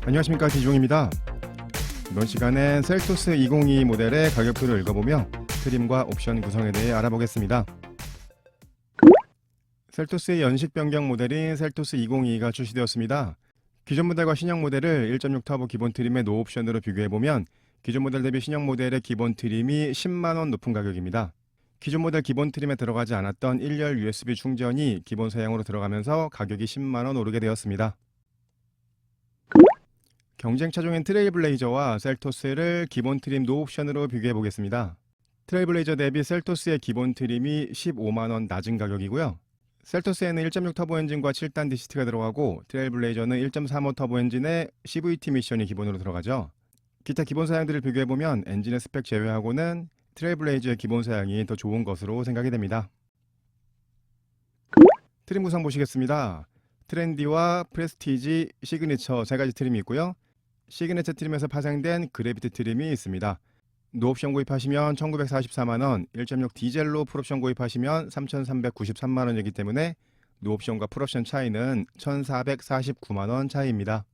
안녕하십니까, 기종입니다. 이번 시간엔 셀토스 2022 모델의 가격표를 읽어보며 트림과 옵션 구성에 대해 알아보겠습니다. 셀토스의 연식 변경 모델인 셀토스 2022가 출시되었습니다. 기존 모델과 신형 모델을 1.6 터보 기본 트림의 노옵션으로 비교해보면 기존 모델 대비 신형 모델의 기본 트림이 10만원 높은 가격입니다. 기존 모델 기본 트림에 들어가지 않았던 1열 USB 충전이 기본 사양으로 들어가면서 가격이 10만원 오르게 되었습니다. 경쟁 차종인 트레일블레이저와 셀토스를 기본 트림 노옵션으로 비교해 보겠습니다. 트레일블레이저 대비 셀토스의 기본 트림이 15만원 낮은 가격이고요. 셀토스에는 1.6 터보 엔진과 7단 DCT가 들어가고 트레일블레이저는 1.35 터보 엔진에 CVT 미션이 기본으로 들어가죠. 기타 기본 사양들을 비교해 보면 엔진의 스펙 제외하고는 트레일블레이저의 기본 사양이 더 좋은 것으로 생각이 됩니다. 트림 구성 보시겠습니다. 트렌디와 프레스티지, 시그니처 세 가지 트림이 있고요. 시그니처 트림에서 파생된 그래비티 트림이 있습니다. 노옵션 구입하시면 1944만원, 1.6 디젤로 풀옵션 구입하시면 3393만원이기 때문에 노옵션과 풀옵션 차이는 1449만원 차이입니다.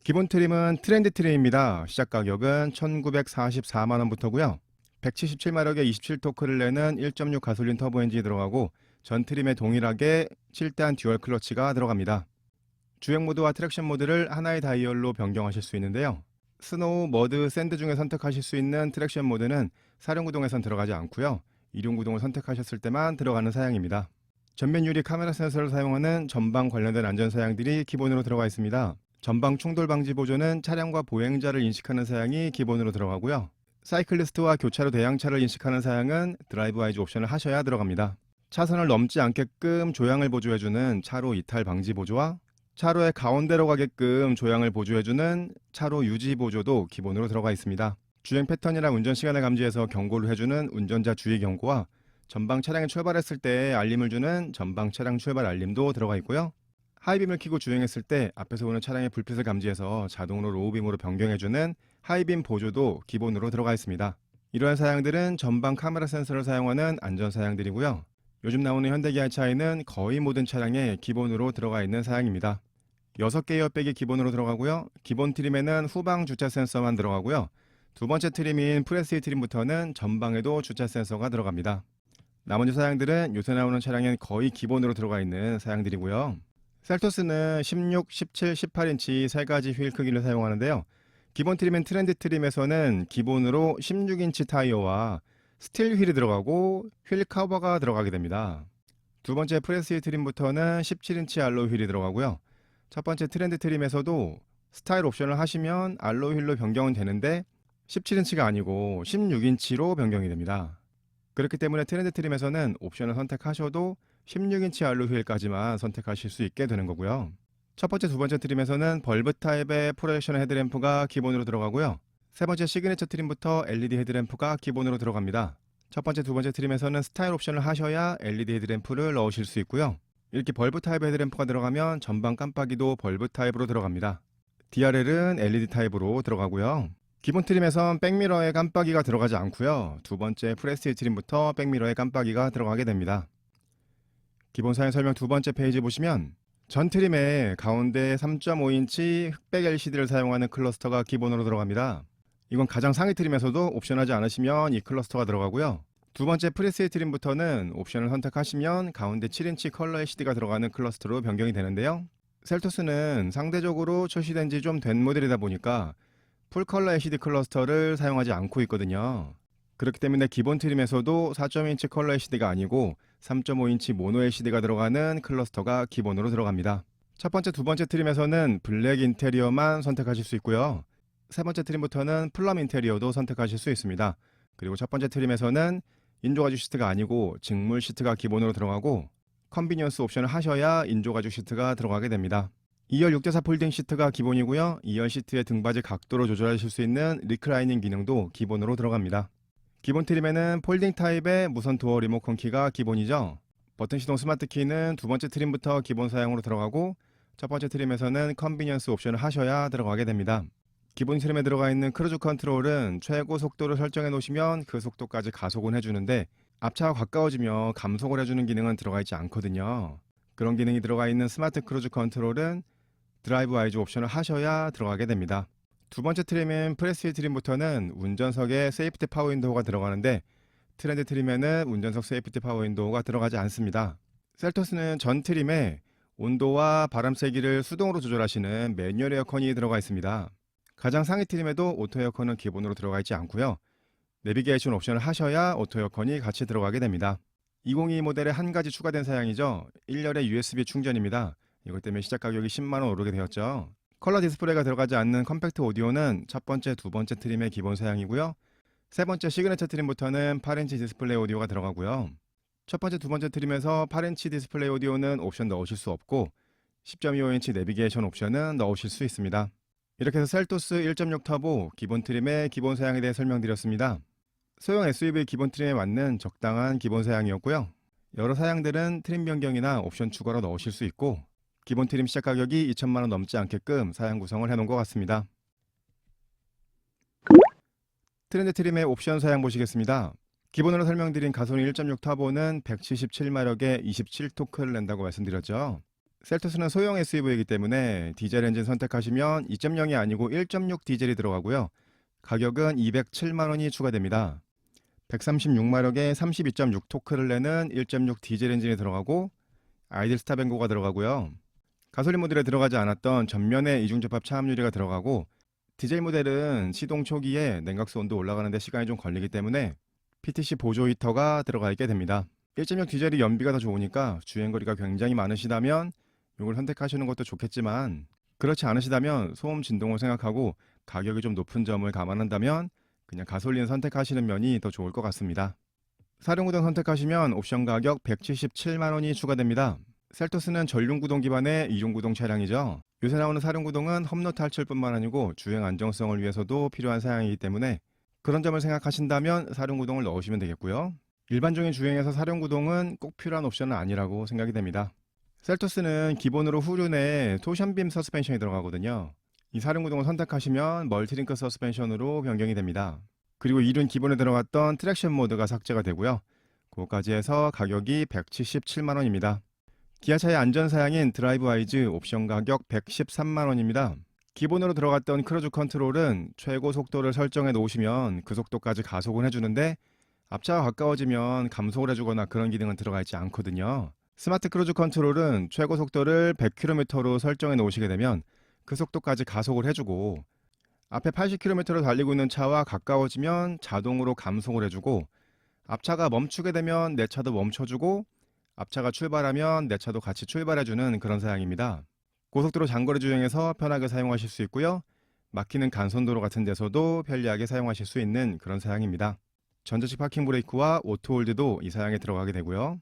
기본 트림은 트렌디 트림입니다. 시작 가격은 1944만원부터고요. 177마력의 27토크를 내는 1.6 가솔린 터보 엔진이 들어가고 전 트림에 동일하게 7단 듀얼 클러치가 들어갑니다. 주행 모드와 트랙션 모드를 하나의 다이얼로 변경하실 수 있는데요. 스노우, 머드, 샌드 중에 선택하실 수 있는 트랙션 모드는 사륜구동에선 들어가지 않고요. 이륜구동을 선택하셨을 때만 들어가는 사양입니다. 전면 유리 카메라 센서를 사용하는 전방 관련된 안전 사양들이 기본으로 들어가 있습니다. 전방 충돌 방지 보조는 차량과 보행자를 인식하는 사양이 기본으로 들어가고요. 사이클리스트와 교차로 대항차를 인식하는 사양은 드라이브 와이즈 옵션을 하셔야 들어갑니다. 차선을 넘지 않게끔 조향을 보조해주는 차로 이탈 방지 보조와 차로의 가운데로 가게끔 조향을 보조해주는 차로 유지 보조도 기본으로 들어가 있습니다. 주행 패턴이나 운전 시간을 감지해서 경고를 해주는 운전자 주의 경고와 전방 차량이 출발했을 때 알림을 주는 전방 차량 출발 알림도 들어가 있고요. 하이빔을 켜고 주행했을 때 앞에서 오는 차량의 불빛을 감지해서 자동으로 로우빔으로 변경해주는 하이빔 보조도 기본으로 들어가 있습니다. 이러한 사양들은 전방 카메라 센서를 사용하는 안전 사양들이고요. 요즘 나오는 현대기아차에는 거의 모든 차량에 기본으로 들어가 있는 사양입니다. 6개 에어백이 기본으로 들어가고요. 기본 트림에는 후방 주차 센서만 들어가고요. 두 번째 트림인 프레스티 트림부터는 전방에도 주차 센서가 들어갑니다. 나머지 사양들은 요새 나오는 차량엔 거의 기본으로 들어가 있는 사양들이고요. 셀토스는 16, 17, 18인치 세 가지 휠 크기를 사용하는데요. 기본 트림인 트렌드 트림에서는 기본으로 16인치 타이어와 스틸 휠이 들어가고 휠 커버가 들어가게 됩니다. 두 번째 프레스티 트림부터는 17인치 알로이 휠이 들어가고요. 첫 번째 트렌드 트림에서도 스타일 옵션을 하시면 알로이 휠로 변경은 되는데 17인치가 아니고 16인치로 변경이 됩니다. 그렇기 때문에 트렌드 트림에서는 옵션을 선택하셔도 16인치 알로이 휠까지만 선택하실 수 있게 되는 거고요. 첫 번째, 두 번째 트림에서는 벌브 타입의 프로젝션 헤드램프가 기본으로 들어가고요. 세 번째 시그니처 트림부터 LED 헤드램프가 기본으로 들어갑니다. 첫 번째, 두 번째 트림에서는 스타일 옵션을 하셔야 LED 헤드램프를 넣으실 수 있고요. 이렇게 벌브 타입 헤드램프가 들어가면 전방 깜빡이도 벌브 타입으로 들어갑니다. DRL은 LED 타입으로 들어가고요. 기본 트림에선 백미러에 깜빡이가 들어가지 않고요. 두 번째 프레스티 트림부터 백미러에 깜빡이가 들어가게 됩니다. 기본 사양 설명 두 번째 페이지 보시면 전 트림에 가운데 3.5인치 흑백 LCD를 사용하는 클러스터가 기본으로 들어갑니다. 이건 가장 상위 트림에서도 옵션하지 않으시면 이 클러스터가 들어가고요. 두 번째 프레스티 트림부터는 옵션을 선택하시면 가운데 7인치 컬러 LCD가 들어가는 클러스터로 변경이 되는데요. 셀토스는 상대적으로 출시된 지 좀 된 모델이다 보니까 풀 컬러 LCD 클러스터를 사용하지 않고 있거든요. 그렇기 때문에 기본 트림에서도 4.2인치 컬러 LCD가 아니고 3.5인치 모노 LCD가 들어가는 클러스터가 기본으로 들어갑니다. 첫 번째, 두 번째 트림에서는 블랙 인테리어만 선택하실 수 있고요. 세 번째 트림부터는 플럼 인테리어도 선택하실 수 있습니다. 그리고 첫 번째 트림에서는 인조가죽 시트가 아니고 직물 시트가 기본으로 들어가고 컨비니언스 옵션을 하셔야 인조가죽 시트가 들어가게 됩니다. 2열 6대4 폴딩 시트가 기본이고요. 2열 시트의 등받이 각도로 조절하실 수 있는 리클라이닝 기능도 기본으로 들어갑니다. 기본 트림에는 폴딩 타입의 무선 도어 리모컨 키가 기본이죠. 버튼 시동 스마트 키는 두 번째 트림부터 기본 사양으로 들어가고 첫 번째 트림에서는 컨비니언스 옵션을 하셔야 들어가게 됩니다. 기본 트림에 들어가 있는 크루즈 컨트롤은 최고 속도를 설정해 놓으시면 그 속도까지 가속은 해주는데 앞차와 가까워지며 감속을 해주는 기능은 들어가 있지 않거든요. 그런 기능이 들어가 있는 스마트 크루즈 컨트롤은 드라이브 와이즈 옵션을 하셔야 들어가게 됩니다. 두 번째 트림인 프레스티 트림부터는 운전석에 세이프티 파워 윈도우가 들어가는데 트렌드 트림에는 운전석 세이프티 파워 윈도우가 들어가지 않습니다. 셀토스는 전 트림에 온도와 바람 세기를 수동으로 조절하시는 매뉴얼 에어컨이 들어가 있습니다. 가장 상위 트림에도 오토 에어컨은 기본으로 들어가 있지 않고요. 내비게이션 옵션을 하셔야 오토 에어컨이 같이 들어가게 됩니다. 2022 모델에 한 가지 추가된 사양이죠. 1열의 USB 충전입니다. 이것 때문에 시작 가격이 10만원 오르게 되었죠. 컬러 디스플레이가 들어가지 않는 컴팩트 오디오는 첫 번째, 두 번째 트림의 기본 사양이고요. 세 번째 시그니처 트림부터는 8인치 디스플레이 오디오가 들어가고요. 첫 번째, 두 번째 트림에서 8인치 디스플레이 오디오는 옵션 넣으실 수 없고 10.25인치 내비게이션 옵션은 넣으실 수 있습니다. 이렇게 해서 셀토스 1.6 터보 기본 트림의 기본 사양에 대해 설명드렸습니다. 소형 SUV 기본 트림에 맞는 적당한 기본 사양이었고요. 여러 사양들은 트림 변경이나 옵션 추가로 넣으실 수 있고 기본 트림 시작 가격이 2천만원 넘지 않게끔 사양 구성을 해놓은 것 같습니다. 트렌드 트림의 옵션 사양 보시겠습니다. 기본으로 설명드린 가솔린 1.6 터보는 177마력에 27토크를 낸다고 말씀드렸죠. 셀토스는 소형 SUV이기 때문에 디젤 엔진 선택하시면 2.0이 아니고 1.6 디젤이 들어가고요. 가격은 207만원이 추가됩니다. 136마력에 32.6토크를 내는 1.6 디젤 엔진이 들어가고 아이들 스탑앤고가 들어가고요. 가솔린 모델에 들어가지 않았던 전면의 이중접합 차압 유리가 들어가고 디젤 모델은 시동 초기에 냉각수 온도 올라가는 데 시간이 좀 걸리기 때문에 PTC 보조 히터가 들어가 있게 됩니다. 1.6 디젤이 연비가 더 좋으니까 주행거리가 굉장히 많으시다면 이걸 선택하시는 것도 좋겠지만 그렇지 않으시다면 소음 진동을 생각하고 가격이 좀 높은 점을 감안한다면 그냥 가솔린 선택하시는 면이 더 좋을 것 같습니다. 사륜구동 선택하시면 옵션 가격 177만원이 추가됩니다. 셀토스는 전륜구동 기반의 이중구동 차량이죠. 요새 나오는 사륜구동은 험로 탈출뿐만 아니고 주행 안정성을 위해서도 필요한 사양이기 때문에 그런 점을 생각하신다면 사륜구동을 넣으시면 되겠고요. 일반적인 주행에서 사륜구동은 꼭 필요한 옵션은 아니라고 생각이 됩니다. 셀토스는 기본으로 후륜에 토션빔 서스펜션이 들어가거든요. 이 사륜구동을 선택하시면 멀티링크 서스펜션으로 변경이 됩니다. 그리고 2륜 기본에 들어갔던 트랙션 모드가 삭제가 되고요. 그것까지 해서 가격이 177만원입니다. 기아차의 안전사양인 드라이브 와이즈 옵션 가격 113만원입니다. 기본으로 들어갔던 크루즈 컨트롤은 최고 속도를 설정해 놓으시면 그 속도까지 가속을 해주는데 앞차가 가까워지면 감속을 해주거나 그런 기능은 들어가 있지 않거든요. 스마트 크루즈 컨트롤은 최고 속도를 100km로 설정해 놓으시게 되면 그 속도까지 가속을 해주고 앞에 80km로 달리고 있는 차와 가까워지면 자동으로 감속을 해주고 앞차가 멈추게 되면 내 차도 멈춰주고 앞차가 출발하면 내 차도 같이 출발해주는 그런 사양입니다. 고속도로 장거리 주행에서 편하게 사용하실 수 있고요. 막히는 간선도로 같은 데서도 편리하게 사용하실 수 있는 그런 사양입니다. 전자식 파킹 브레이크와 오토홀드도 이 사양에 들어가게 되고요.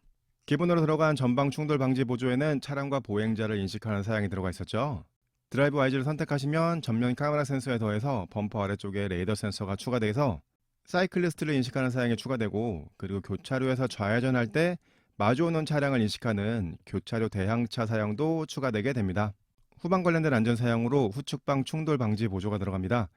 기본으로 들어간 전방 충돌 방지 보조에는 차량과 보행자를 인식하는 사양이 들어가 있었죠. 드라이브 와이즈를 선택하시면 전면 카메라 센서에 더해서 범퍼 아래쪽에 레이더 센서가 추가돼서 사이클리스트를 인식하는 사양이 추가되고 그리고 교차로에서 좌회전할 때 마주오는 차량을 인식하는 교차로 대항차 사양도 추가되게 됩니다. 후방 관련된 안전 사양으로 후측방 충돌 방지 보조가 들어갑니다.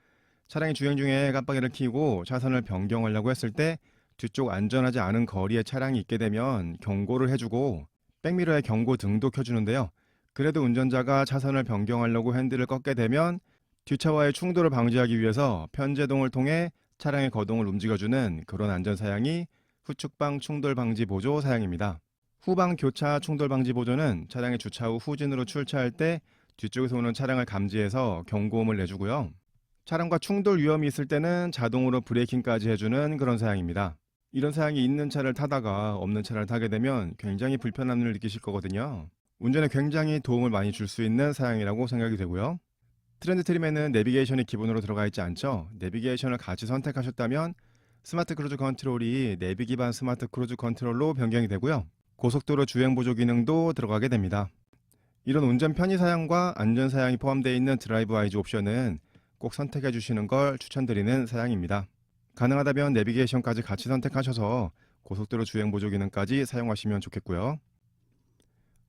차량이 주행 중에 깜빡이를 켜고 차선을 변경하려고 했을 때 뒤쪽 안전하지 않은 거리에 차량이 있게 되면 경고를 해주고 백미러의 경고 등도 켜주는데요. 그래도 운전자가 차선을 변경하려고 핸들을 꺾게 되면 뒷차와의 충돌을 방지하기 위해서 편제동을 통해 차량의 거동을 움직여주는 그런 안전 사양이 후측방 충돌 방지 보조 사양입니다. 후방 교차 충돌 방지 보조는 차량의 주차 후 후진으로 출차할 때 뒤쪽에서 오는 차량을 감지해서 경고음을 내주고요. 차량과 충돌 위험이 있을 때는 자동으로 브레이킹까지 해주는 그런 사양입니다. 이런 사양이 있는 차를 타다가 없는 차를 타게 되면 굉장히 불편함을 느끼실 거거든요. 운전에 굉장히 도움을 많이 줄 수 있는 사양이라고 생각이 되고요. 트렌드 트림에는 내비게이션이 기본으로 들어가 있지 않죠. 내비게이션을 같이 선택하셨다면 스마트 크루즈 컨트롤이 내비 기반 스마트 크루즈 컨트롤로 변경이 되고요. 고속도로 주행 보조 기능도 들어가게 됩니다. 이런 운전 편의 사양과 안전 사양이 포함되어 있는 드라이브 와이즈 옵션은 꼭 선택해 주시는 걸 추천드리는 사양입니다. 가능하다면 내비게이션까지 같이 선택하셔서 고속도로 주행 보조 기능까지 사용하시면 좋겠고요.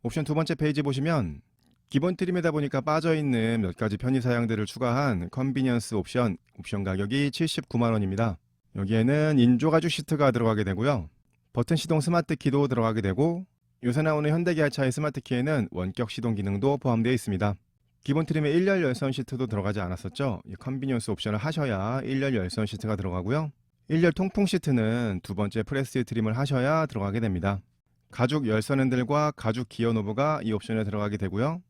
옵션 두 번째 페이지 보시면 기본 트림이다 보니까 빠져있는 몇 가지 편의 사양들을 추가한 컨비니언스 옵션 가격이 79만원입니다. 여기에는 인조 가죽 시트가 들어가게 되고요. 버튼 시동 스마트 키도 들어가게 되고 요새 나오는 현대 기아차의 스마트 키에는 원격 시동 기능도 포함되어 있습니다. 기본 트림에 1열 열선 시트도 들어가지 않았었죠. 이 컨비니언스 옵션을 하셔야 1열 열선 시트가 들어가고요. 1열 통풍 시트는 두 번째 프레스 트림을 하셔야 들어가게 됩니다. 가죽 열선 핸들과 가죽 기어 노브가 이 옵션에 들어가게 되고요.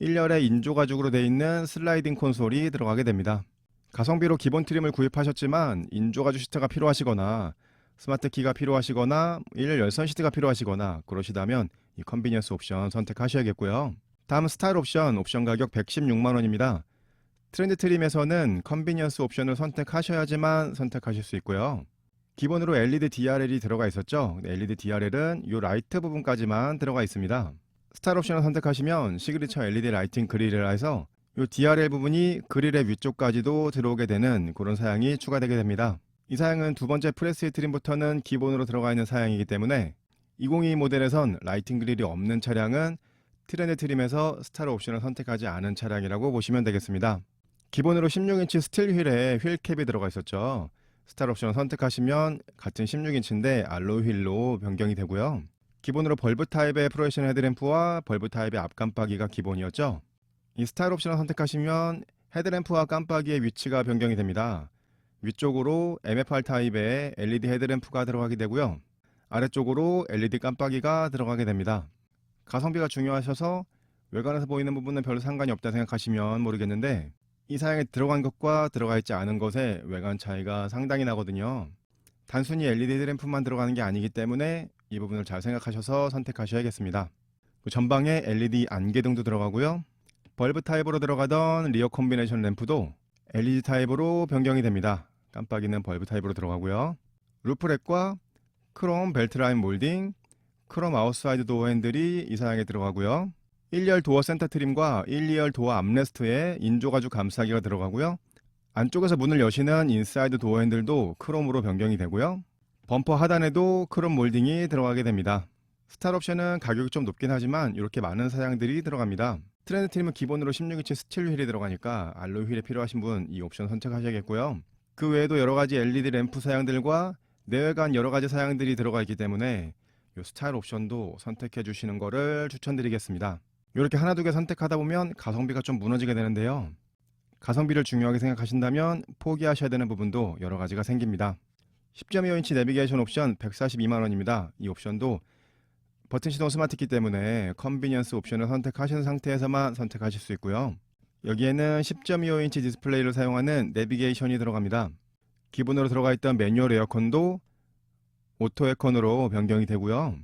1열에 인조 가죽으로 되어 있는 슬라이딩 콘솔이 들어가게 됩니다. 가성비로 기본 트림을 구입하셨지만 인조 가죽 시트가 필요하시거나 스마트 키가 필요하시거나 1열 열선 시트가 필요하시거나 그러시다면 이 컨비니언스 옵션 선택하셔야겠고요. 다음 스타일 옵션 가격 116만 원입니다. 트렌드 트림에서는 컨비니언스 옵션을 선택하셔야지만 선택하실 수 있고요. 기본으로 LED DRL이 들어가 있었죠. LED DRL은 이 라이트 부분까지만 들어가 있습니다. 스타일 옵션을 선택하시면 시그니처 LED 라이팅 그릴이라 해서 이 DRL 부분이 그릴의 위쪽까지도 들어오게 되는 그런 사양이 추가되게 됩니다. 이 사양은 두 번째 프레스 트림부터는 기본으로 들어가 있는 사양이기 때문에 2022 모델에선 라이팅 그릴이 없는 차량은 트렌드 트림에서 스타일 옵션을 선택하지 않은 차량이라고 보시면 되겠습니다. 기본으로 16인치 스틸 휠에 휠캡이 들어가 있었죠. 스타일 옵션을 선택하시면 같은 16인치인데 알로이 휠로 변경이 되고요. 기본으로 벌브 타입의 프로젝션 헤드램프와 벌브 타입의 앞 깜빡이가 기본이었죠. 이 스타일 옵션을 선택하시면 헤드램프와 깜빡이의 위치가 변경이 됩니다. 위쪽으로 MFR 타입의 LED 헤드램프가 들어가게 되고요. 아래쪽으로 LED 깜빡이가 들어가게 됩니다. 가성비가 중요하셔서 외관에서 보이는 부분은 별로 상관이 없다 생각하시면 모르겠는데 이 사양에 들어간 것과 들어가 있지 않은 것의 외관 차이가 상당히 나거든요. 단순히 LED 헤드램프만 들어가는 게 아니기 때문에 이 부분을 잘 생각하셔서 선택하셔야겠습니다. 전방에 LED 안개등도 들어가고요. 벌브 타입으로 들어가던 리어 콤비네이션 램프도 LED 타입으로 변경이 됩니다. 깜빡이는 벌브 타입으로 들어가고요. 루프렉과 크롬 벨트 라인 몰딩, 크롬 아웃사이드 도어 핸들이 이 사양에 들어가고요. 1열 도어 센터 트림과 1, 2열 도어 암레스트에 인조 가죽 감싸기가 들어가고요. 안쪽에서 문을 여시는 인사이드 도어 핸들도 크롬으로 변경이 되고요. 범퍼 하단에도 크롬 몰딩이 들어가게 됩니다. 스타일 옵션은 가격이 좀 높긴 하지만 이렇게 많은 사양들이 들어갑니다. 트렌드 트림은 기본으로 16인치 스틸 휠이 들어가니까 알로이 휠이 필요하신 분 이 옵션 선택하셔야겠고요. 그 외에도 여러가지 LED 램프 사양들과 내외관 여러가지 사양들이 들어가 있기 때문에 이 스타일 옵션도 선택해 주시는 거를 추천드리겠습니다. 이렇게 하나 두 개 선택하다 보면 가성비가 좀 무너지게 되는데요. 가성비를 중요하게 생각하신다면 포기하셔야 되는 부분도 여러 가지가 생깁니다. 10.25인치 내비게이션 옵션 142만 원입니다. 이 옵션도 버튼 시동 스마트키 때문에 컨비니언스 옵션을 선택하신 상태에서만 선택하실 수 있고요. 여기에는 10.25인치 디스플레이를 사용하는 내비게이션이 들어갑니다. 기본으로 들어가 있던 매뉴얼 에어컨도 오토 에어컨으로 변경이 되고요.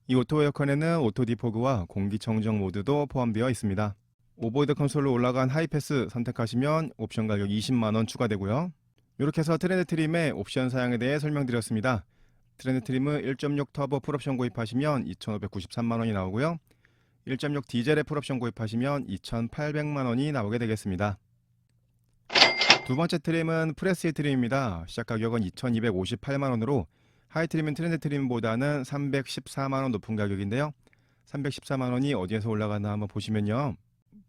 이 오토 에어컨에는 오토 디포그와 공기청정 모드도 포함되어 있습니다. 오버헤드 콘솔로 올라간 하이패스 선택하시면 옵션 가격 20만원 추가되고요. 이렇게 해서 트렌드 트림의 옵션 사양에 대해 설명드렸습니다. 트렌드 트림은 1.6 터보 풀옵션 구입하시면 2,593만원이 나오고요. 1.6 디젤의 풀옵션 구입하시면 2,800만원이 나오게 되겠습니다. 두 번째 트림은 프레스 트림입니다. 시작 가격은 2,258만원으로 하이 트림은 트렌드 트림보다는 314만원 높은 가격인데요. 314만원이 어디에서 올라가나 한번 보시면요.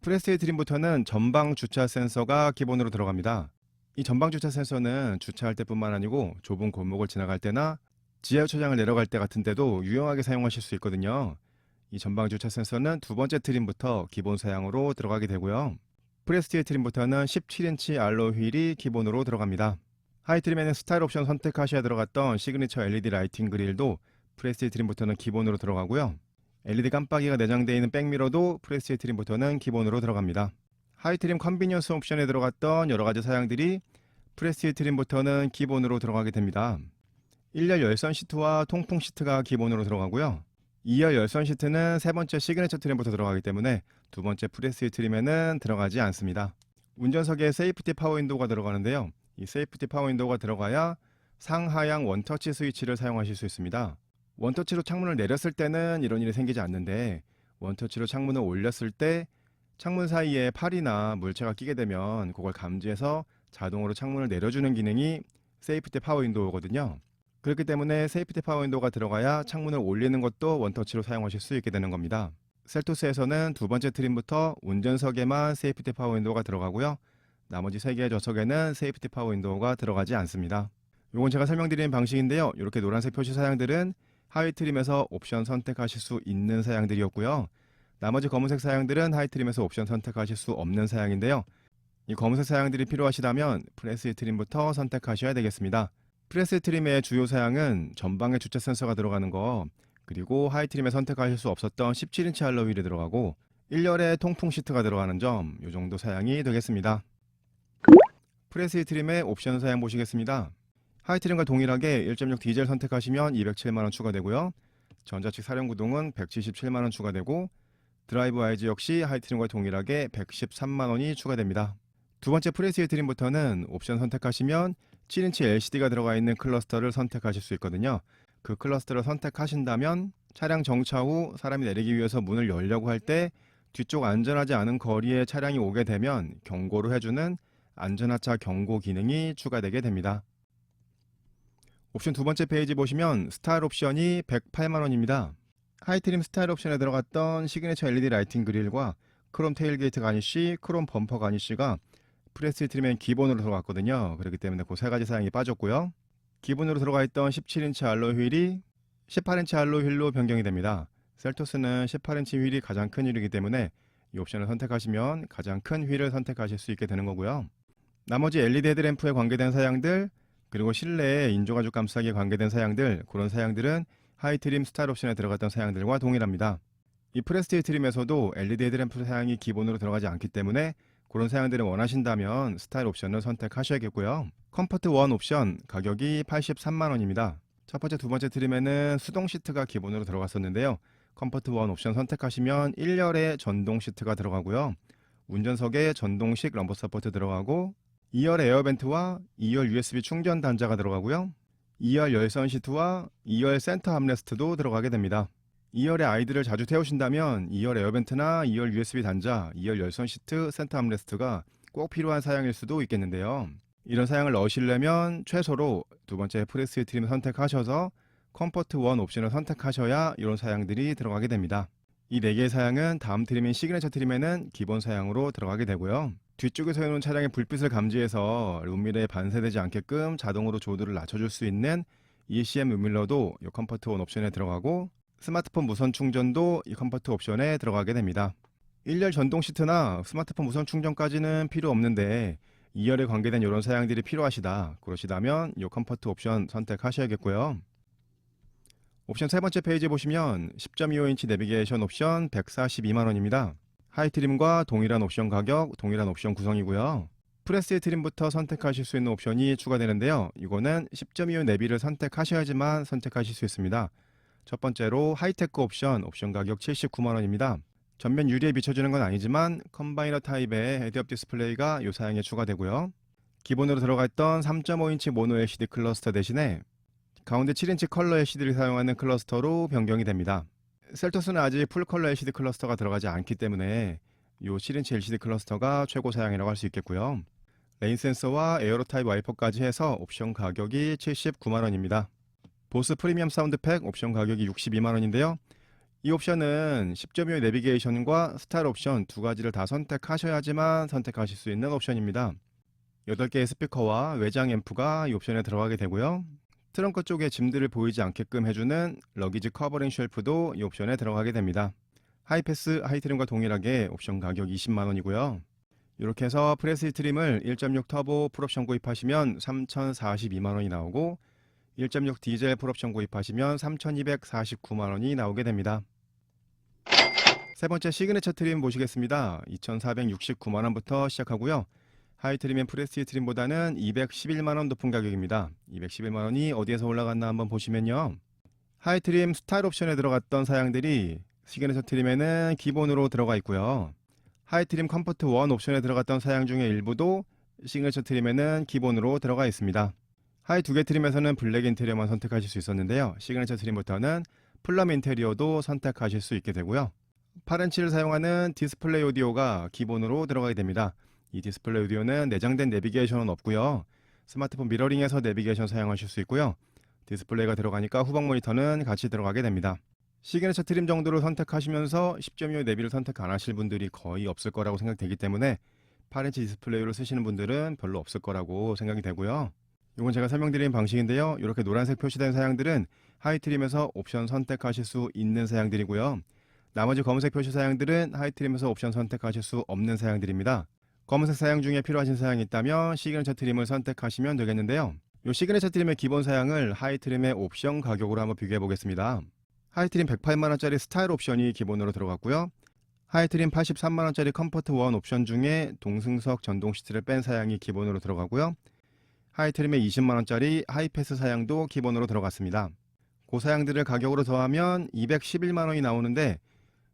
프레스 트림부터는 전방 주차 센서가 기본으로 들어갑니다. 이 전방 주차 센서는 주차할 때뿐만 아니고 좁은 골목을 지나갈 때나 지하 주차장을 내려갈 때 같은 때도 유용하게 사용하실 수 있거든요. 이 전방 주차 센서는 두 번째 트림부터 기본 사양으로 들어가게 되고요. 프레스 트림부터는 17인치 알로이 휠이 기본으로 들어갑니다. 하이 트림에는 스타일 옵션 선택하셔야 들어갔던 시그니처 LED 라이팅 그릴도 프레스 트림부터는 기본으로 들어가고요. LED 깜빡이가 내장되어 있는 백미러도 프레스 트림부터는 기본으로 들어갑니다. 하이 트림 컨비니언스 옵션에 들어갔던 여러가지 사양들이 프레스 트림부터는 기본으로 들어가게 됩니다. 1열 열선 시트와 통풍 시트가 기본으로 들어가고요. 2열 열선 시트는 세 번째 시그니처 트림부터 들어가기 때문에 두 번째 프레스 트림에는 들어가지 않습니다. 운전석에 세이프티 파워 윈도우가 들어가는데요. 이 세이프티 파워 윈도우가 들어가야 상하향 원터치 스위치를 사용하실 수 있습니다. 원터치로 창문을 내렸을 때는 이런 일이 생기지 않는데 원터치로 창문을 올렸을 때 창문 사이에 팔이나 물체가 끼게 되면 그걸 감지해서 자동으로 창문을 내려주는 기능이 세이프티 파워 윈도우거든요. 그렇기 때문에 세이프티 파워 윈도우가 들어가야 창문을 올리는 것도 원터치로 사용하실 수 있게 되는 겁니다. 셀토스에서는 두 번째 트림부터 운전석에만 세이프티 파워 윈도우가 들어가고요. 나머지 3개의 좌석에는 세이프티 파워 윈도우가 들어가지 않습니다. 이건 제가 설명드리는 방식인데요. 이렇게 노란색 표시 사양들은 하위 트림에서 옵션 선택하실 수 있는 사양들이었고요. 나머지 검은색 사양들은 하이트림에서 옵션 선택하실 수 없는 사양인데요. 이 검은색 사양들이 필요하시다면 프레스 트림부터 선택하셔야 되겠습니다. 프레스 트림의 주요 사양은 전방에 주차 센서가 들어가는 거, 그리고 하이트림에 선택하실 수 없었던 17인치 알로이 휠이 들어가고 1열에 통풍 시트가 들어가는 점, 이 정도 사양이 되겠습니다. 프레스 트림의 옵션 사양 보시겠습니다. 하이트림과 동일하게 1.6 디젤 선택하시면 207만원 추가되고요. 전자측 사륜구동은 177만원 추가되고 드라이브 IZ 역시 하이트림과 동일하게 113만원이 추가됩니다. 두 번째 프레스 트림부터는 옵션 선택하시면 7인치 LCD가 들어가 있는 클러스터를 선택하실 수 있거든요. 그 클러스터를 선택하신다면 차량 정차 후 사람이 내리기 위해서 문을 열려고 할 때 뒤쪽 안전하지 않은 거리에 차량이 오게 되면 경고를 해주는 안전하차 경고 기능이 추가되게 됩니다. 옵션 두 번째 페이지 보시면 스타일 옵션이 108만원입니다. 하이트림 스타일 옵션에 들어갔던 시그니처 LED 라이팅 그릴과 크롬 테일게이트 가니쉬, 크롬 범퍼 가니쉬가 프레스 트림엔 기본으로 들어갔거든요. 그렇기 때문에 그 세 가지 사양이 빠졌고요. 기본으로 들어가 있던 17인치 알로이 휠이 18인치 알로이 휠로 변경이 됩니다. 셀토스는 18인치 휠이 가장 큰 휠이기 때문에 이 옵션을 선택하시면 가장 큰 휠을 선택하실 수 있게 되는 거고요. 나머지 LED 헤드램프에 관계된 사양들, 그리고 실내에 인조가죽 감싸기에 관계된 사양들, 그런 사양들은 하이트림 스타일 옵션에 들어갔던 사양들과 동일합니다. 이 프레스티지 트림에서도 LED 헤드램프 사양이 기본으로 들어가지 않기 때문에 그런 사양들을 원하신다면 스타일 옵션을 선택하셔야겠고요. 컴포트 1 옵션 가격이 83만원입니다. 첫 번째, 두 번째 트림에는 수동 시트가 기본으로 들어갔었는데요. 컴포트 1 옵션 선택하시면 1열에 전동 시트가 들어가고요. 운전석에 전동식 럼버 서포트 들어가고 2열 에어벤트와 2열 USB 충전 단자가 들어가고요. 2열 열선 시트와 2열 센터 암레스트도 들어가게 됩니다. 2열에 아이들을 자주 태우신다면 2열 에어벤트나 2열 USB 단자, 2열 열선 시트, 센터 암레스트가 꼭 필요한 사양일 수도 있겠는데요. 이런 사양을 넣으시려면 최소로 두 번째 프레스 트림 선택하셔서 컴포트 1 옵션을 선택하셔야 이런 사양들이 들어가게 됩니다. 이 4개의 사양은 다음 트림인 시그니처 트림에는 기본 사양으로 들어가게 되고요. 뒤쪽에 서 있는 차량의 불빛을 감지해서 룸밀러에 반사되지 않게끔 자동으로 조도를 낮춰줄 수 있는 ECM 룸밀러도 이 컴포트 1 옵션에 들어가고 스마트폰 무선 충전도 이 컴포트 옵션에 들어가게 됩니다. 1열 전동 시트나 스마트폰 무선 충전까지는 필요 없는데 2열에 관계된 이런 사양들이 필요하시다. 그러시다면 이 컴포트 옵션 선택하셔야겠고요. 옵션 세 번째 페이지 보시면 10.25인치 내비게이션 옵션 142만원입니다. 하이트림과 동일한 옵션 가격, 동일한 옵션 구성이고요. 프레스 트림부터 선택하실 수 있는 옵션이 추가되는데요. 이거는 10.25 내비를 선택하셔야지만 선택하실 수 있습니다. 첫 번째로 하이테크 옵션 가격 79만원입니다. 전면 유리에 비춰주는 건 아니지만 컴바이너 타입의 헤드업 디스플레이가 이 사양에 추가되고요. 기본으로 들어가 있던 3.5인치 모노 LCD 클러스터 대신에 가운데 7인치 컬러 LCD를 사용하는 클러스터로 변경이 됩니다. 셀토스는 아직 풀 컬러 LCD 클러스터가 들어가지 않기 때문에 이 7인치 LCD 클러스터가 최고 사양이라고 할 수 있겠고요. 레인 센서와 에어로 타입 와이퍼까지 해서 옵션 가격이 79만원입니다. 보스 프리미엄 사운드팩 옵션 가격이 62만원인데요. 이 옵션은 10.25 내비게이션과 스타일 옵션 두 가지를 다 선택하셔야지만 선택하실 수 있는 옵션입니다. 8개의 스피커와 외장 앰프가 이 옵션에 들어가게 되고요. 트렁크 쪽에 짐들을 보이지 않게끔 해주는 러기지 커버링 쉘프도 이 옵션에 들어가게 됩니다. 하이패스 하이트림과 동일하게 옵션 가격 20만원이고요. 이렇게 해서 프레스 트림을 1.6 터보 풀옵션 구입하시면 3,042만원이 나오고 1.6 디젤 풀옵션 구입하시면 3,249만원이 나오게 됩니다. 세 번째 시그니처 트림 보시겠습니다. 2,469만원부터 시작하고요. 하이트림인 프레스 트림보다는 211만원 높은 가격입니다. 211만원이 어디에서 올라갔나 한번 보시면요. 하이트림 스타일 옵션에 들어갔던 사양들이 시그니처 트림에는 기본으로 들어가 있고요. 하이트림 컴포트 1 옵션에 들어갔던 사양 중에 일부도 시그니처 트림에는 기본으로 들어가 있습니다. 하이 두 개 트림에서는 블랙 인테리어만 선택하실 수 있었는데요. 시그니처 트림부터는 플럼 인테리어도 선택하실 수 있게 되고요. 8인치를 사용하는 디스플레이 오디오가 기본으로 들어가게 됩니다. 이 디스플레이 오디오는 내장된 내비게이션은 없고요. 스마트폰 미러링에서 내비게이션 사용하실 수 있고요. 디스플레이가 들어가니까 후방 모니터는 같이 들어가게 됩니다. 시그니처 트림 정도를 선택하시면서 10.25 내비를 선택 안 하실 분들이 거의 없을 거라고 생각되기 때문에 8인치 디스플레이로 쓰시는 분들은 별로 없을 거라고 생각이 되고요. 이건 제가 설명드린 방식인데요. 이렇게 노란색 표시된 사양들은 하이트림에서 옵션 선택하실 수 있는 사양들이고요. 나머지 검은색 표시 사양들은 하이트림에서 옵션 선택하실 수 없는 사양들입니다. 검은색 사양 중에 필요하신 사양이 있다면 시그니처 트림을 선택하시면 되겠는데요. 이 시그니처 트림의 기본 사양을 하이트림의 옵션 가격으로 한번 비교해 보겠습니다. 하이트림 108만원짜리 스타일 옵션이 기본으로 들어갔고요. 하이트림 83만원짜리 컴포트 1 옵션 중에 동승석 전동 시트를 뺀 사양이 기본으로 들어가고요. 하이트림의 20만원짜리 하이패스 사양도 기본으로 들어갔습니다. 그 사양들을 가격으로 더하면 211만원이 나오는데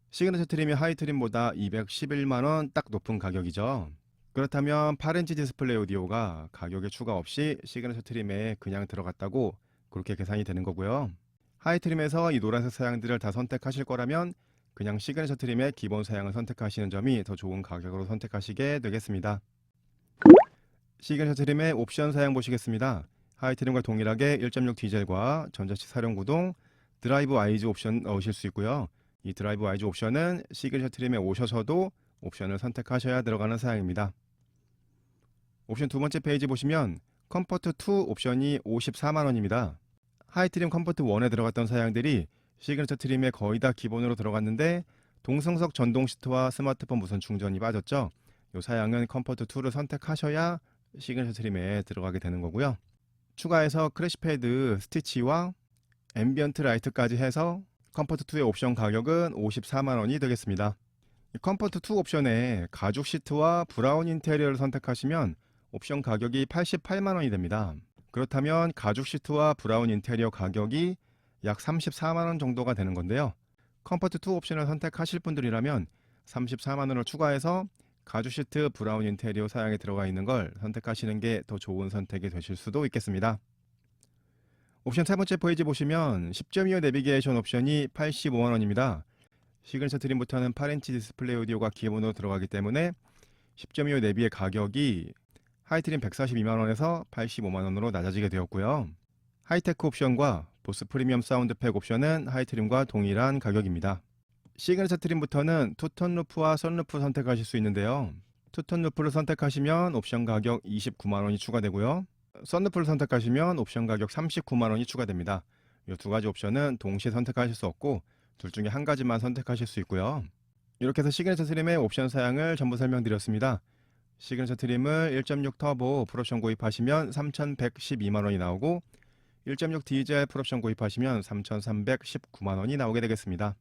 시그니처 트림이 하이트림보다 211만원 딱 높은 가격이죠. 그렇다면 8인치 디스플레이 오디오가 가격에 추가 없이 시그니처 트림에 그냥 들어갔다고 그렇게 계산이 되는 거고요. 하이트림에서 이 노란색 사양들을 다 선택하실 거라면 그냥 시그니처 트림의 기본 사양을 선택하시는 점이 더 좋은 가격으로 선택하시게 되겠습니다. 시그니처 트림의 옵션 사양 보시겠습니다. 하이트림과 동일하게 1.6 디젤과 전자식 사륜구동, 드라이브 아이즈 옵션 넣으실 수 있고요. 이 드라이브 아이즈 옵션은 시그니처 트림에 오셔서도 옵션을 선택하셔야 들어가는 사양입니다. 옵션 두 번째 페이지 보시면 컴포트 2 옵션이 54만원입니다. 하이트림 컴포트 1에 들어갔던 사양들이 시그니처 트림에 거의 다 기본으로 들어갔는데 동승석 전동 시트와 스마트폰 무선 충전이 빠졌죠. 이 사양은 컴포트 2를 선택하셔야 시그니처 트림에 들어가게 되는 거고요. 추가해서 크래시패드 스티치와 앰비언트 라이트까지 해서 컴포트 2의 옵션 가격은 54만원이 되겠습니다. 컴포트 2 옵션에 가죽 시트와 브라운 인테리어를 선택하시면 옵션 가격이 88만원이 됩니다. 그렇다면 가죽 시트와 브라운 인테리어 가격이 약 34만원 정도가 되는 건데요. 컴포트 2 옵션을 선택하실 분들이라면 34만원을 추가해서 가죽 시트 브라운 인테리어 사양에 들어가 있는 걸 선택하시는 게 더 좋은 선택이 되실 수도 있겠습니다. 옵션 세 번째 페이지 보시면 10.25 내비게이션 옵션이 85만원입니다. 시그니처 트림부터는 8인치 디스플레이 오디오가 기본으로 들어가기 때문에 10.25 내비의 가격이 하이트림 142만원에서 85만원으로 낮아지게 되었고요. 하이테크 옵션과 보스 프리미엄 사운드팩 옵션은 하이트림과 동일한 가격입니다. 시그니처 트림부터는 투톤 루프와 선루프 선택하실 수 있는데요. 투톤 루프를 선택하시면 옵션 가격 29만원이 추가되고요. 선루프를 선택하시면 옵션 가격 39만원이 추가됩니다. 이 두 가지 옵션은 동시에 선택하실 수 없고 둘 중에 한 가지만 선택하실 수 있고요. 이렇게 해서 시그니처 트림의 옵션 사양을 전부 설명드렸습니다. 시그니처 트림을 1.6 터보 풀옵션 구입하시면 3,112만원이 나오고 1.6 디젤 풀옵션 구입하시면 3,319만원이 나오게 되겠습니다.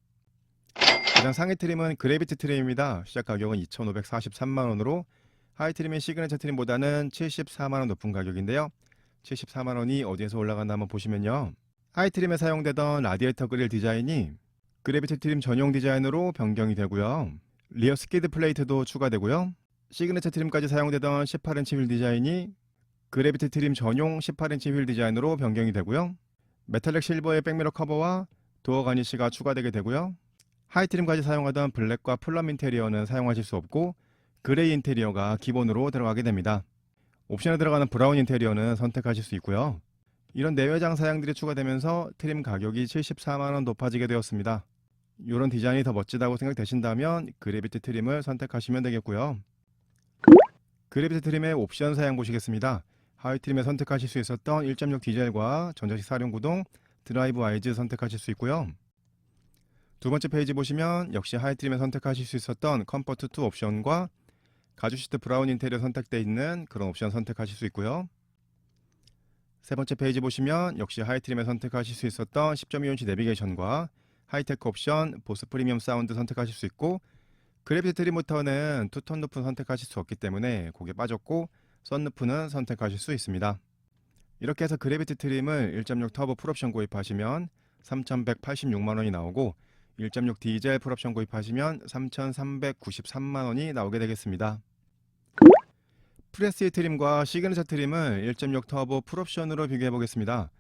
가장 상위 트림은 그래비티 트림입니다. 시작 가격은 2,543만원으로 하이트림의 시그니처 트림보다는 74만원 높은 가격인데요. 74만원이 어디에서 올라갔나 한번 보시면요. 하이트림에 사용되던 라디에이터 그릴 디자인이 그래비티 트림 전용 디자인으로 변경이 되고요. 리어 스키드 플레이트도 추가되고요. 시그니처 트림까지 사용되던 18인치 휠 디자인이 그래비티 트림 전용 18인치 휠 디자인으로 변경이 되고요. 메탈릭 실버의 백미러 커버와 도어 가니쉬가 추가되게 되고요. 하이트림까지 사용하던 블랙과 플럼 인테리어는 사용하실 수 없고 그레이 인테리어가 기본으로 들어가게 됩니다. 옵션에 들어가는 브라운 인테리어는 선택하실 수 있고요. 이런 내외장 사양들이 추가되면서 트림 가격이 74만원 높아지게 되었습니다. 이런 디자인이 더 멋지다고 생각되신다면 그래비티 트림을 선택하시면 되겠고요. 그래비티 트림의 옵션 사양 보시겠습니다. 하이트림에 선택하실 수 있었던 1.6 디젤과 전자식 사륜구동, 드라이브 아이즈 선택하실 수 있고요. 두 번째 페이지 보시면 역시 하이트림에 선택하실 수 있었던 컴포트 2 옵션과 가죽 시트 브라운 인테리어 선택되어 있는 그런 옵션 선택하실 수 있고요. 세 번째 페이지 보시면 역시 하이트림에 선택하실 수 있었던 10.25인치 내비게이션과 하이테크 옵션, 보스 프리미엄 사운드 선택하실 수 있고 그래비티 트림부터는 투톤 루프 선택하실 수 없기 때문에 그게 빠졌고 선루프는 선택하실 수 있습니다. 이렇게 해서 그래비티 트림을 1.6 터보 풀옵션 구입하시면 3,186만원이 나오고 1.6 디젤 풀옵션 구입하시면 3,393만원이 나오게 되겠습니다. 프레스티 트림과 시그니처 트림을 1.6 터보 풀옵션으로 비교해 보겠습니다.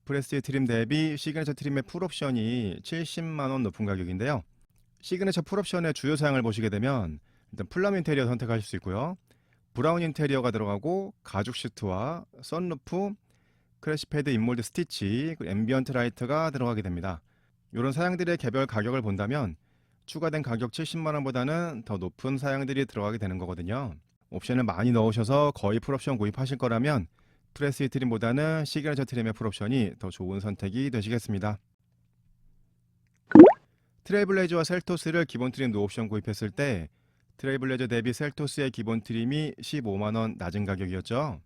프레스티 트림 대비 시그니처 트림의 풀옵션이 70만원 높은 가격인데요. 시그니처 풀옵션의 주요 사양을 보시게 되면 일단 플럼 인테리어 선택하실 수 있고요. 브라운 인테리어가 들어가고 가죽 시트와 선루프, 크래시패드 인몰드 스티치, 앰비언트 라이트가 들어가게 됩니다. 이런 사양들의 개별 가격을 본다면 추가된 가격 70만원보다는 더 높은 사양들이 들어가게 되는 거거든요. 옵션을 많이 넣으셔서 거의 풀옵션 구입하실 거라면 프레스티 트림보다는 시그니처 트림의 풀옵션이 더 좋은 선택이 되시겠습니다. 트레일블레이저와 셀토스를 기본 트림 노옵션 구입했을 때 트레일블레이저 대비 셀토스의 기본 트림이 15만원 낮은 가격이었죠.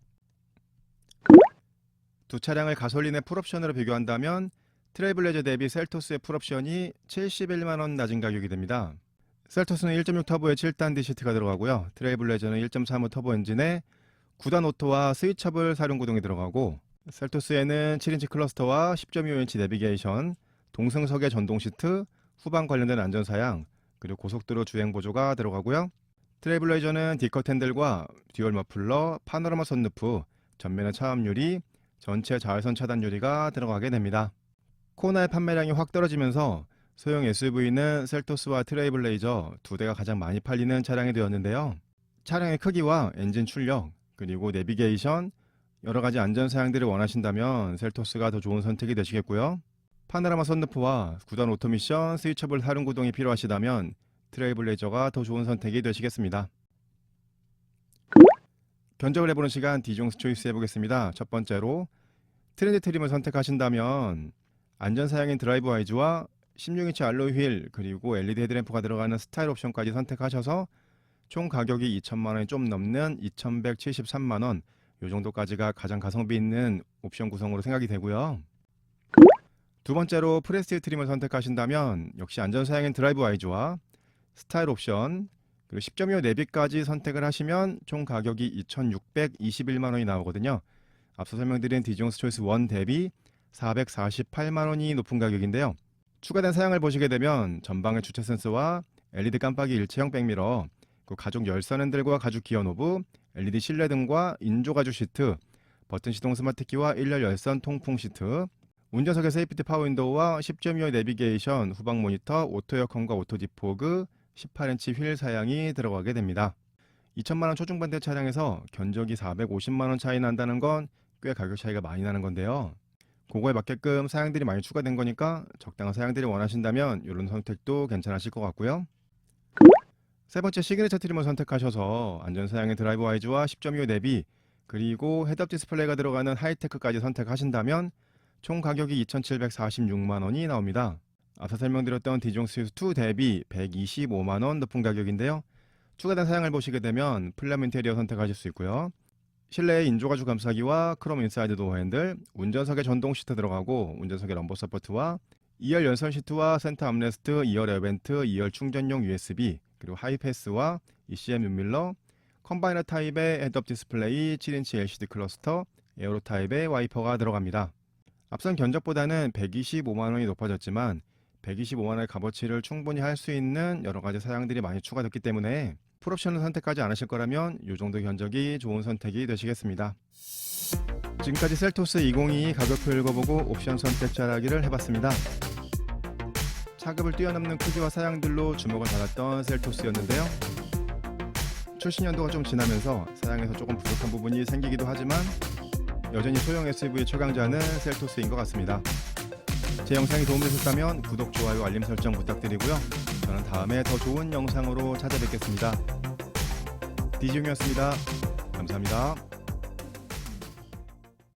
두 차량을 가솔린의 풀옵션으로 비교한다면 트레일블레이저 대비 셀토스의 풀옵션이 71만원 낮은 가격이 됩니다. 셀토스는 1.6 터보에 7단 D시트가 들어가고요. 트레일블레이저는 1.35 터보 엔진에 9단 오토와 스위처블 사륜구동이 들어가고, 셀토스에는 7인치 클러스터와 10.25인치 내비게이션, 동승석의 전동 시트, 후방 관련된 안전사양, 그리고 고속도로 주행 보조가 들어가고요. 트레일블레이저는 D컷 핸들과 듀얼 머플러, 파노라마 선루프, 전면의 차음 유리, 전체 자외선 차단 유리가 들어가게 됩니다. 코나의 판매량이 확 떨어지면서 소형 SUV는 셀토스와 트레일블레이저 두 대가 가장 많이 팔리는 차량이 되었는데요. 차량의 크기와 엔진 출력, 그리고 내비게이션, 여러가지 안전사양들을 원하신다면 셀토스가 더 좋은 선택이 되시겠고요. 파노라마 선루프와 9단 오토미션 스위처블 사륜구동이 필요하시다면 트레일블레이저가 더 좋은 선택이 되시겠습니다. 견적을 해보는 시간 디종스 초이스 해보겠습니다. 첫 번째로 트렌드 트림을 선택하신다면 안전사양인 드라이브 와이즈와 16인치 알로이 휠, 그리고 LED 헤드램프가 들어가는 스타일 옵션까지 선택하셔서 총 가격이 2천만원이 좀 넘는 2,173만원, 이 정도까지가 가장 가성비 있는 옵션 구성으로 생각이 되고요. 두 번째로 프레스티지 트림을 선택하신다면 역시 안전사양인 드라이브 와이즈와 스타일 옵션, 그리고 10.25 내비까지 선택을 하시면 총 가격이 2,621만원이 나오거든요. 앞서 설명드린 디종스 초이스 1 대비 448만원이 높은 가격인데요. 추가된 사양을 보시게 되면 전방의 주차 센서와 LED 깜빡이 일체형 백미러, 가죽 열선 핸들과 가죽 기어 노브, LED 실내 등과 인조 가죽 시트, 버튼 시동 스마트키와 1열 열선 통풍 시트, 운전석의 세이프티 파워 윈도우와 10.25 내비게이션, 후방 모니터, 오토 에어컨과 오토 디포그, 18인치 휠 사양이 들어가게 됩니다. 2천만원 초중반대 차량에서 견적이 450만원 차이 난다는 건 꽤 가격 차이가 많이 나는 건데요. 그거에 맞게끔 사양들이 많이 추가된 거니까 적당한 사양들을 원하신다면 이런 선택도 괜찮으실 것 같고요. 세 번째 시그니처 트림을 선택하셔서 안전사양의 드라이브 와이즈와 10.25 내비, 그리고 헤드업 디스플레이가 들어가는 하이테크까지 선택하신다면 총 가격이 2,746만원이 나옵니다. 앞서 설명드렸던 디종스 2 대비 125만원 높은 가격인데요. 추가된 사양을 보시게 되면 플럼 인테리어 선택하실 수 있고요. 실내에 인조가죽 감싸기와 크롬 인사이드 도어 핸들, 운전석에 전동 시트 들어가고 운전석에 럼버 서포트와 2열 연선 시트와 센터 암레스트, 2열 에어벤트, 2열 충전용 USB, 그리고 하이패스와 ECM 윤밀러, 컴바이너 타입의 헤드업 디스플레이, 7인치 LCD 클러스터, 에어로 타입의 와이퍼가 들어갑니다. 앞선 견적보다는 125만원이 높아졌지만 125만원의 값어치를 충분히 할 수 있는 여러가지 사양들이 많이 추가됐기 때문에 풀옵션을 선택하지 않으실 거라면 이 정도 견적이 좋은 선택이 되시겠습니다. 지금까지 셀토스 2022 가격표 읽어보고 옵션 선택 잘하기를 해봤습니다. 차급을 뛰어넘는 크기와 사양들로 주목을 받았던 셀토스였는데요. 출시 연도가 좀 지나면서 사양에서 조금 부족한 부분이 생기기도 하지만 여전히 소형 SUV 최강자는 셀토스인 것 같습니다. 제 영상이 도움되셨다면 구독, 좋아요, 알림 설정 부탁드리고요. 저는 다음에 더 좋은 영상으로 찾아뵙겠습니다. 디지용이었습니다. 감사합니다.